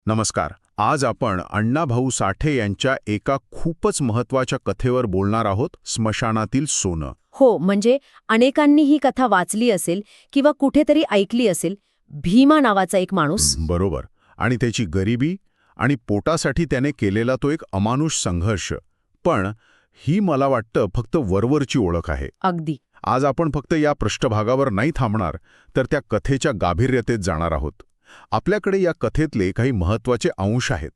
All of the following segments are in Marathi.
नमस्कार. आज आपण अण्णाभाऊ साठे यांच्या एका खूपच महत्वाच्या कथेवर बोलणार आहोत, स्मशानातील सोनं. हो, म्हणजे अनेकांनी ही कथा वाचली असेल किंवा कुठेतरी ऐकली असेल. भीमा नावाचा एक माणूस. बरोबर. आणि त्याची गरिबी आणि पोटासाठी त्याने केलेला तो एक अमानुष संघर्ष. पण ही मला वाटतं फक्त वरवरची ओळख आहे. अगदी. आज आपण फक्त या पृष्ठभागावर नाही थांबणार, तर त्या कथेच्या गांभीर्यतेत जाणार आहोत. आपल्याकडे या कथेतले काही महत्त्वाचे अंश आहेत,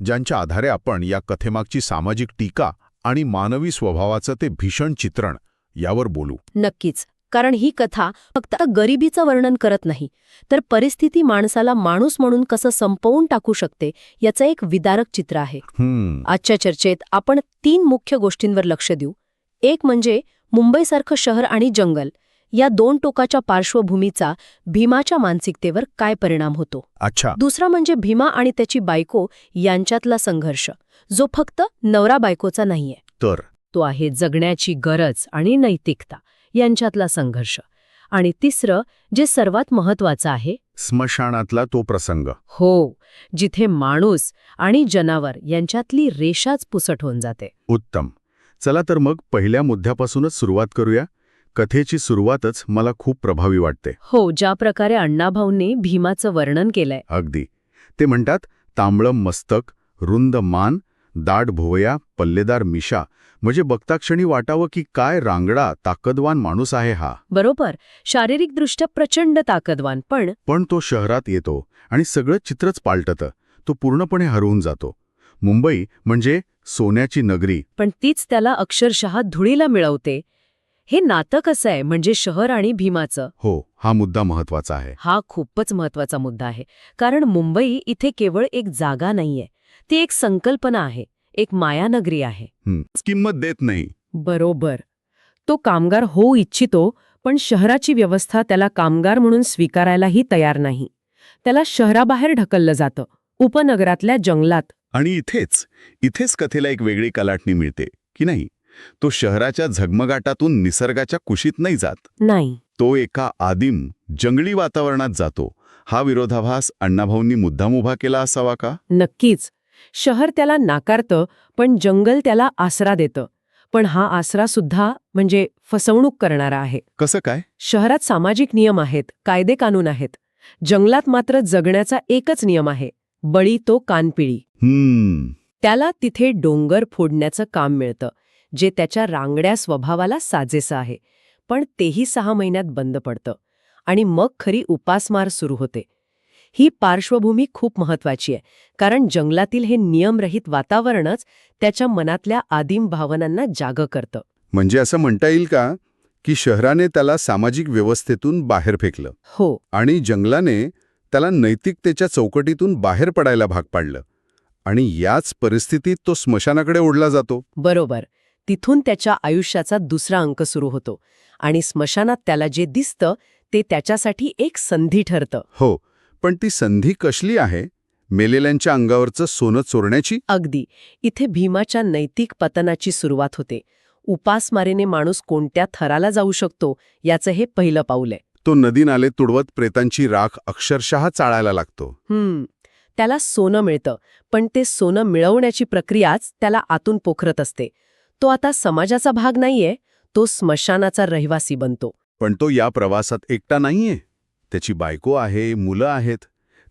ज्यांच्या आधारे आपण या कथेमागची सामाजिक टीका आणि मानवी स्वभावाचं ते भीषण चित्रण यावर बोलू. नक्कीच. कारण ही कथा फक्त गरिबीचं वर्णन करत नाही, तर परिस्थिती माणसाला माणूस म्हणून कसं संपवून टाकू शकते याचं एक विदारक चित्र आहे. आजच्या चर्चेत आपण 3 मुख्य गोष्टींवर लक्ष देऊ. एक म्हणजे मुंबईसारखं शहर आणि जंगल, या 2 टोकाच्या पार्श्वभूमीचा भीमाच्या मानसिकतेवर काय परिणाम होतो. अच्छा. दुसरा म्हणजे भीमा आणि त्याची बायको यांच्यातला संघर्ष, जो फक्त नवरा बायकोचा नाहीये, तर तो आहे जगण्याची गरज आणि नैतिकता यांच्यातला संघर्ष. आणि तिसरं, जे सर्वात महत्वाचं आहे, स्मशानातला तो प्रसंग. हो, जिथे माणूस आणि जनावर यांच्यातली रेषाच पुसट होऊन जाते. उत्तम. चला तर मग पहिल्या मुद्द्यापासूनच सुरुवात करूया. कथेची सुरुवातच मला खूप प्रभावी वाटते. हो, ज्या प्रकारे अण्णाभाऊंनी भीमाचं वर्णन केलंय. अगदी. ते म्हणतात, तांबळं मस्तक, रुंद मान, दाट भुवया, पल्लेदार मिशा. म्हणजे बघताक्षणी वाटावं की काय रांगडा, ताकदवान माणूस आहे हा. बरोबर. शारीरिकदृष्ट्या प्रचंड ताकदवान, पण तो शहरात येतो आणि सगळं चित्रच पालटतं. तो पूर्णपणे हरवून जातो. मुंबई म्हणजे सोन्याची नगरी, पण तीच त्याला अक्षरशः धुळीला मिळवते. हे नातं कसं आहे, म्हणजे शहर आणि भीमाचं? हो, हा मुद्दा महत्वाचा आहे. हा खूपच महत्वाचा मुद्दा आहे. कारण मुंबई इथे केवळ एक जागा नाहीये, ती एक संकल्पना आहे, एक मायानगरी आहे. किंमत देत नाही. बरोबर. तो कामगार होऊ इच्छितो, पण शहराची व्यवस्था त्याला कामगार म्हणून स्वीकारायलाही तयार नाही. त्याला शहराबाहेर ढकललं जातं, उपनगरातल्या जंगलात. आणि इथेच कथेला एक वेगळी कलाटणी मिळते, की नाही? तो शहराच्या झगमगाटातून निसर्गाच्या कुशीत नाही जात. नाही. तो एका आदिम, जंगली वातावरणात जातो. हा विरोधाभास अण्णाभाऊंनी मुद्दाम उभा केला असावा का? नक्कीच. शहर त्याला नाकारतं, पण जंगल त्याला आसरा देतं. पण हा आसरा सुद्धा म्हणजे फसवणूक करणारा आहे. कसं काय? शहरात सामाजिक नियम आहेत, कायदे कानून आहेत. जंगलात मात्र जगण्याचा एकच नियम आहे, बळी तो कानपिळी. त्याला तिथे डोंगर फोडण्याचं काम मिळतं, जे त्याच्या रांगड्या स्वभावाला साजेसं आहे. पण तेही 6 महिन्यात बंद पडतं. आणि मग खरी उपासमार सुरू होते. ही पार्श्वभूमी खूप महत्वाची आहे, कारण जंगलातील हे नियमरहित वातावरणच त्याच्या मनातल्या आदिम भावनांना जागं करतं. म्हणजे असं म्हणता येईल का की शहराने त्याला सामाजिक व्यवस्थेतून बाहेर फेकलं? हो. आणि जंगलाने त्याला नैतिकतेच्या चौकटीतून बाहेर पडायला भाग पाडलं. आणि याच परिस्थितीत तो स्मशानाकडे ओढला जातो. बरोबर. तिथून त्याच्या आयुष्याचा दुसरा अंक सुरू होतो. आणि स्मशानात त्याला जे दिसतं ते त्याच्यासाठी एक संधी ठरतं. हो, पण ती संधी कसली आहे? मेलेल्यांच्या अंगावरचं सोनं चोरण्याची? अगदी. इथे भीमाच्या नैतिक पतनाची सुरुवात होते. उपासमारीने माणूस कोणत्या थराला जाऊ शकतो याचं हे पहिलं पाऊल आहे. तो नदी नाले तुडवत प्रेतांची राख अक्षरशः चाळायला लागतो. त्याला सोनं मिळतं, पण ते सोनं मिळवण्याची प्रक्रियाच त्याला आतून पोखरत असते. तो आता समाजाचा भाग नाहीये, तो स्मशानाचा रहिवासी बनतो. पण तो या प्रवासात एकटा नाहीये. त्याची बायको आहे, मुलं आहेत.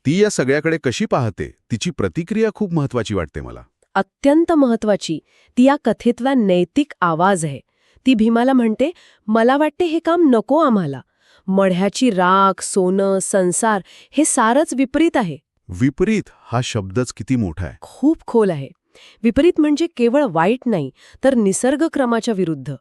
ती या सगळ्याकडे कशी पाहते? तिची प्रतिक्रिया खूप महत्वाची वाटते मला. अत्यंत महत्वाची. ती या कथेतला नैतिक आवाज आहे. ती भीमाला म्हणते, मला वाटते हे काम नको आम्हाला. मढ्याची राख, सोनं, संसार हे सारंच विपरीत आहे. विपरीत हा शब्दच किती मोठा आहे. खूप खोल आहे. विपरीत म्हणजे केवळ वाईट नाही, तर निसर्गक्रमाच्या विरुद्ध.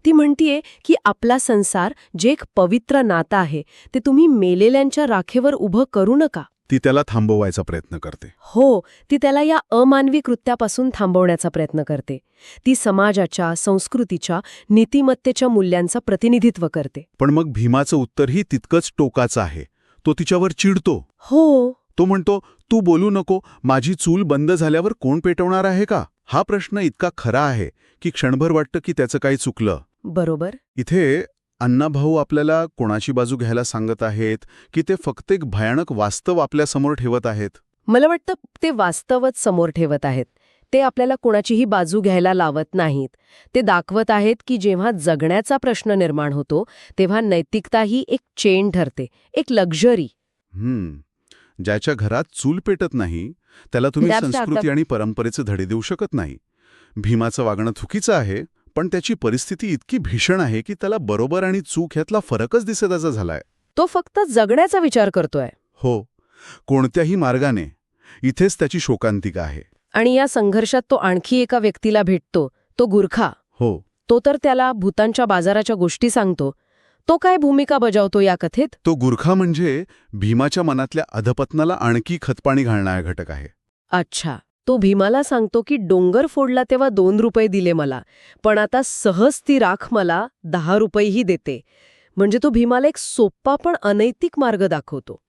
ती म्हणतीये की आपला संसार, जे एक पवित्र नातं आहे, ते तुम्ही मेलेल्यांच्या राखेवर उभं करू नका. ती त्याला थांबवायचा प्रयत्न करते. हो, ती त्याला या अमानवी कृत्यापासून थांबवण्याचा प्रयत्न करते. ती समाजाच्या, संस्कृतीच्या, नीतिमत्तेच्या मूल्यांचं प्रतिनिधित्व करते. पण मग भीमाचं उत्तरही तितकंच टोकाचं आहे. तो तिच्यावर चिडतो. हो. तो म्हणतो, तू बोलू नको, माझी चूल बंद झाल्यावर कोण पेटवणार आहे का? हा प्रश्न इतका खरा आहे की क्षणभर वाटतं की त्याचं काही चुकलं. बरोबर. इथे अण्णाभाऊ आपल्याला कोणाची बाजू घ्यायला सांगत आहेत की ते फक्त एक भयानक वास्तव आपल्यासमोर ठेवत आहेत? मला वाटतं ते वास्तवच समोर ठेवत आहेत. ते आपल्याला कोणाचीही बाजू घ्यायला लावत नाहीत. ते दाखवत आहेत की जेव्हा जगण्याचा प्रश्न निर्माण होतो तेव्हा नैतिकता ही एक चेन ठरते, एक लक्झरी. ज्याच्या घरात चूल पेटत नाही त्याला तुम्ही त्यात संस्कृती आणि परंपरेचे धडे देऊ शकत नाही. भीमाचं वागणं चुकीचं आहे, पण त्याची परिस्थिती इतकी भीषण आहे की त्याला बरोबर आणि चूक ह्यातला फरकच दिसेनासा झालाय. तो फक्त जगण्याचा विचार करतोय. हो, कोणत्याही मार्गाने. इथेच त्याची शोकांतिका आहे. आणि या संघर्षात तो आणखी एका व्यक्तीला भेटतो, तो गुरखा. हो, तो तर त्याला भूतांच्या बाजाराच्या गोष्टी सांगतो. तो काय भूमिका बजावतो या कथेत? तो गुरखा म्हणजे भीमाच्या मनातल्या अधपतनाला आणखी खतपाणी घालणारा घटक आहे. अच्छा, तो भीमाला सांगतो की डोंगर फोडला तेव्हा 2 रुपये दिले मला, पण आता सहज ती राख मला 10 रुपयेही देते. म्हणजे तो भीमाला एक सोप्पा पण अनैतिक मार्ग दाखवतो.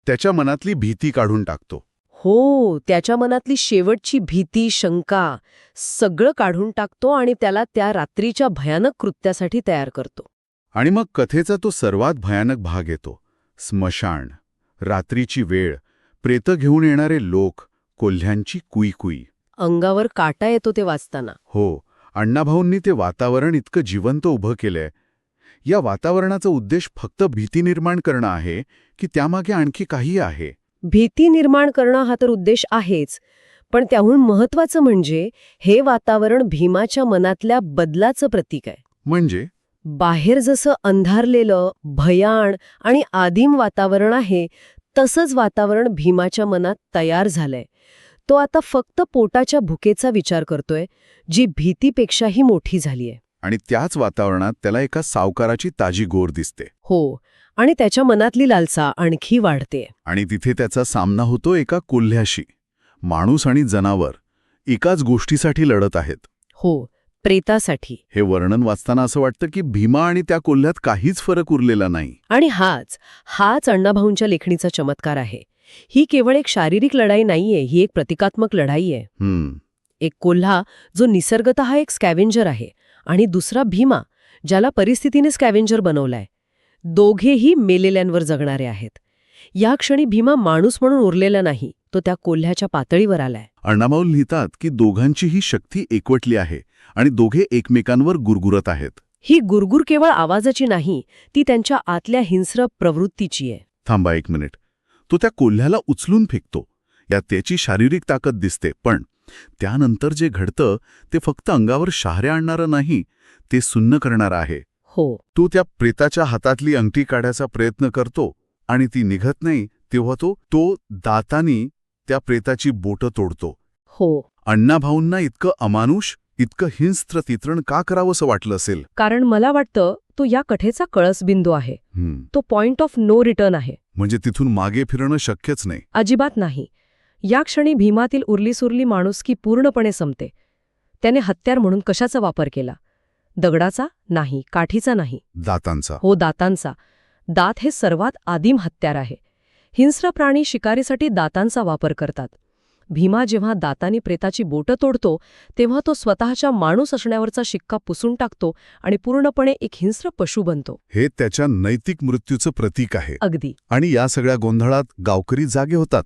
त्याच्या मनातली भीती काढून टाकतो. हो, त्याच्या मनातली शेवटची भीती, शंका सगळं काढून टाकतो आणि त्याला त्या रात्रीच्या भयानक कृत्यासाठी तयार करतो. आणि मग कथेचा तो सर्वात भयानक भाग येतो. स्मशान, रात्रीची वेळ, प्रेतं घेऊन येणारे लोक, कोल्ह्यांची कुईकुई. अंगावर काटा येतो ते वाचताना. हो, अण्णाभाऊंनी ते वातावरण इतकं जिवंत उभं केलंय. या वातावरणाचा उद्देश फक्त भीती निर्माण करणं आहे की त्यामागे आणखी काही आहे? भीती निर्माण करणं हा तर उद्देश आहेच, पण त्याहून महत्वाचं म्हणजे हे वातावरण भीमाच्या मनातल्या बदलाचं प्रतीक आहे. म्हणजे बाहेर जसं अंधारलेलं, भयाण आणि आदिम वातावरण आहे, तसंच वातावरण भीमाच्या मनात तयार झालंय. तो आता फक्त पोटाच्या भुकेचा विचार करतोय, जी भीतीपेक्षाही मोठी झालीय. आणि त्याच वातावरणात त्याला एका सावकाराची ताजी गोर दिसते. हो, आणि त्याच्या मनातली लालसा आणखी वाढते. आणि तिथे त्याचा सामना होतो एका कोल्ह्याशी. माणूस आणि जनावर एकाच गोष्टीसाठी लढत आहेत. हो, प्रेतासाठी. हे वर्णन वाचताना असं वाटतं की भीमा आणि त्या कोल्ह्यात काहीच फरक उरलेला नाही. आणि हाच अण्णाभाऊंच्या लेखणीचा चमत्कार आहे. ही केवळ एक शारीरिक लढाई नाहीये, ही एक प्रतिकात्मक लढाई आहे. एक कोल्हा जो निसर्गतः एक स्कॅव्हेंजर आहे आणि दुसरा भीमा ज्याला परिस्थितीने स्कॅव्हेंजर बनवलाय. दोघेही मेलेल्यांवर जगणारे आहेत. या क्षणी भीमा माणूस म्हणून उरलेला नाही, तो त्या कोल्ह्याच्या पातळीवर आलाय. अण्णाभाऊ लिहितात की दोघांचीही शक्ती एकवटली आहे आणि दोघे एकमेकांवर गुरगुरत आहेत. ही गुरगुर केवळ आवाजाची नाही, ती त्यांच्या आतल्या हिंस्र प्रवृत्तीची आहे. थांबा एक मिनिट. तो त्या कोल्ह्याला उचलून फेकतो. यात त्याची शारीरिक ताकद दिसते, पण त्यानंतर जे घडतं ते फक्त अंगावर शहारे आणणारं नाही, ते सुन्न करणारं आहे. हो, तो त्या प्रेताच्या हातातली अंगठी काढायचा प्रयत्न करतो आणि ती निघत नाही तेव्हा तो दातानी त्या प्रेताची बोटं तोडतो. हो. अण्णाभाऊंना इतकं अमानुष, इतकं हिंस्त्र चित्रण का करावंसं वाटलं असेल? कारण मला वाटतं तो या कथेचा कळसबिंदू आहे. तो पॉइंट ऑफ नो रिटर्न आहे. म्हणजे तिथून मागे फिरणं शक्यच नाही. अजिबात नाही. या क्षणी भीमातील उरलीसुरली माणुसकी पूर्णपणे संपते. त्याने हत्यार म्हणून कशाचा वापर केला? दगडाचा नाही, काठीचा नाही, दातांचा. हो, दातांचा. दात हे सर्वात आदिम हत्यार आहे. हिंस्र प्राणी शिकारीसाठी दातांचा वापर करतात. भीमा जेव्हा दातांनी प्रेताची बोटं तोडतो तेव्हा तो स्वतःच्या माणूस असण्यावरचा शिक्का पुसून टाकतो आणि पूर्णपणे एक हिंस्र पशु बनतो. हे त्याच्या नैतिक मृत्यूचं प्रतीक आहे. अगदी. आणि या सगळ्या गोंधळात गावकरी जागे होतात.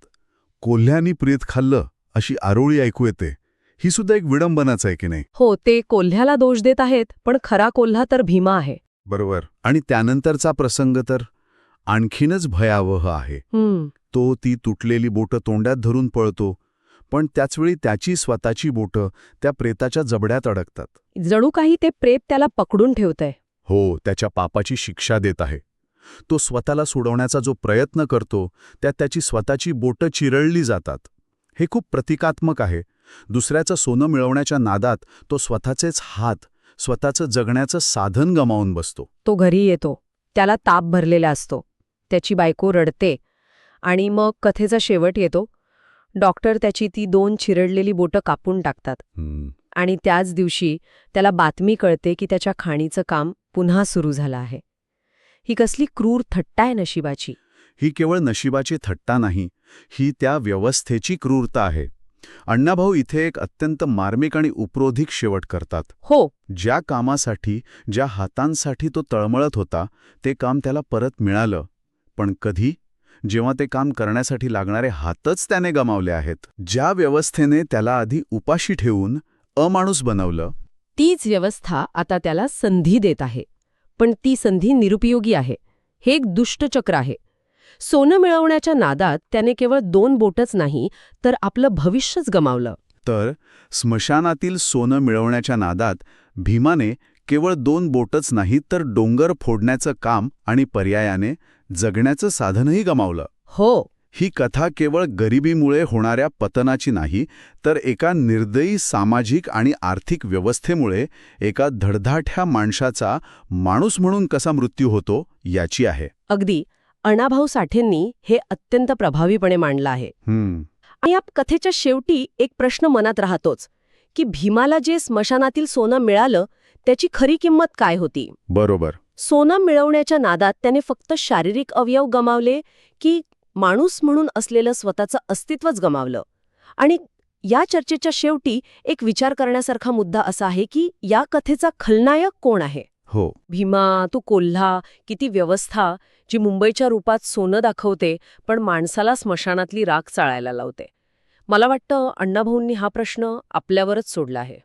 कोल्ह्यानी प्रेत खाल्लं अशी आरोळी ऐकू येते. ही सुद्धा एक विडंबनाच आहे की नाही? हो, ते कोल्ह्याला दोष देत आहेत, पण खरा कोल्हा तर भीमा आहे. बरोबर. आणि त्यानंतरचा प्रसंग तर आणखीनच भयावह आहे. तो ती तुटलेली बोटं तोंडात धरून पळतो, पण त्याचवेळी त्याची स्वतःची बोटं त्या प्रेताच्या जबड्यात अडकतात. जणू काही ते प्रेत त्याला पकडून ठेवतंय. हो, त्याच्या पापाची शिक्षा देत आहे. तो स्वतःला सोडवण्याचा जो प्रयत्न करतो त्यात त्याची स्वतःची बोटं चिरळली जातात. हे खूप प्रतिकात्मक आहे. दुसऱ्याचं सोनं मिळवण्याच्या नादात तो स्वतःचेच हात, स्वतःचं जगण्याचं साधन गमावून बसतो. तो घरी येतो. त्याला ताप भरलेला असतो. त्याची बायको रडते आणि मग कथेचा शेवट येतो. डॉक्टर त्याची ती 2 चिरडलेली बोटं कापून टाकतात. आणि त्याच दिवशी त्याला बातमी कळते की त्याच्या खाणीचं काम पुन्हा सुरू झालं आहे. ही कसली क्रूर थट्टा आहे नशिबाची. ही केवळ नशिबाची थट्टा नाही, ही त्या व्यवस्थेची क्रूरता आहे. अण्णाभाऊ इथे एक अत्यंत मार्मिक आणि उपरोधिक शेवट करतात. हो, ज्या कामासाठी, ज्या हातांसाठी तो तळमळत होता, ते काम त्याला परत मिळालं. पण कधी? जेव्हा ते काम करण्यासाठी लागणारे हातच त्याने गमावले आहेत. ज्या व्यवस्थेने त्याला आधी उपाशी ठेवून अमाणूस बनवलं, तीच व्यवस्था आता त्याला संधी देत आहे. पण ती संधी निरुपयोगी आहे. हे एक दुष्टचक्र आहे. सोनं मिळवण्याच्या नादात त्याने केवळ 2 बोटच नाही तर आपलं भविष्यच गमावलं. तर स्मशानातील सोनं मिळवण्याच्या नादात भीमाने केवळ 2 बोटच नाही तर डोंगर फोडण्याचं काम आणि पर्यायाने जगण्याचं साधनही गमावलं. हो, ही कथा केवळ गरिबीमुळे होणाऱ्या पतनाची नाही, तर एका निर्दयी सामाजिक आणि आर्थिक व्यवस्थेमुळे एका धडधाट्या माणसाचा माणूस म्हणून कसा मृत्यू होतो याची आहे. अगदी. अण्णाभाऊ साठेंनी हे अत्यंत प्रभावीपणे मांडलं आहे. आणि या कथेच्या शेवटी एक प्रश्न मनात राहतोच की भीमाला जे स्मशानातील सोनं मिळालं त्याची खरी किंमत काय होती? बरोबर. सोनं मिळवण्याच्या नादात त्याने फक्त शारीरिक अवयव गमावले की माणूस म्हणून असलेलं स्वतःचं अस्तित्वच गमावलं? आणि या चर्चेच्या शेवटी एक विचार करण्यासारखा मुद्दा असा आहे की या कथेचा खलनायक कोण आहे? हो. भीमा, तो कोल्हा, किती व्यवस्था जी मुंबईच्या रूपात सोनं दाखवते पण माणसाला स्मशानातली राख चाळायला लावते. मला वाटतं अण्णाभाऊंनी हा प्रश्न आपल्यावरच सोडला आहे.